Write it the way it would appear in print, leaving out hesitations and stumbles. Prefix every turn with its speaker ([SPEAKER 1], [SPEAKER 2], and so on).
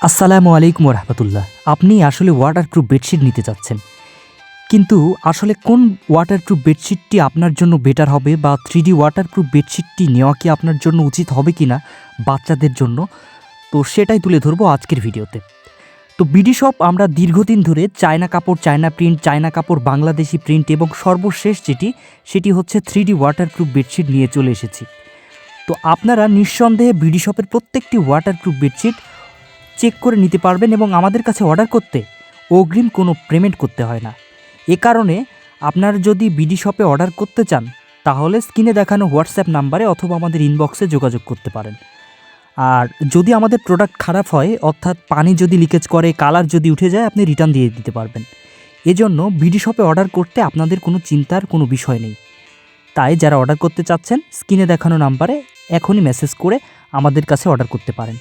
[SPEAKER 1] আসসালামু আলাইকুম রহমতুল্লাহ। আপনি আসলে ওয়াটারপ্রুফ বেডশিট নিতে চাচ্ছেন, কিন্তু আসলে কোন ওয়াটারপ্রুফ বেডশিটটি আপনার জন্য বেটার হবে, বা 3D ওয়াটারপ্রুফ বেডশিটটি নেওয়া কি আপনার জন্য উচিত হবে কি না বাচ্চাদের জন্য, তো সেটাই তুলে ধরবো আজকের ভিডিওতে। তো বিডি শপ আমরা দীর্ঘদিন ধরে চায়না কাপড়, চায়না প্রিন্ট, চায়না কাপড়, বাংলাদেশি প্রিন্ট এবং সর্বশেষ সেটি হচ্ছে 3D ওয়াটারপ্রুফ বেডশিট নিয়ে চলে এসেছি। তো আপনারা নিঃসন্দেহে বিডি শপের প্রত্যেকটি ওয়াটারপ্রুফ বেডশিট চেক করে নিতে পারবেন এবং আমাদের কাছে অর্ডার করতে অগ্রিম কোনো পেমেন্ট করতে হয় না। এ কারণে আপনারা যদি বিডি শপে অর্ডার করতে চান তাহলে স্ক্রিনে দেখানো হোয়াটসঅ্যাপ নাম্বারে অথবা আমাদের ইনবক্সে যোগাযোগ করতে পারেন। আর যদি আমাদের প্রোডাক্ট খারাপ হয়, অর্থাৎ পানি যদি লিকেজ করে, কালার যদি উঠে যায়, আপনি রিটার্ন দিয়ে দিতে পারবেন। এজন্য বিডি শপে অর্ডার করতে আপনাদের কোনো চিন্তার কোনো বিষয় নেই। তাই যারা অর্ডার করতে চাচ্ছেন স্ক্রিনে দেখানো নাম্বারে এখনই মেসেজ করে আমাদের কাছে অর্ডার করতে পারেন।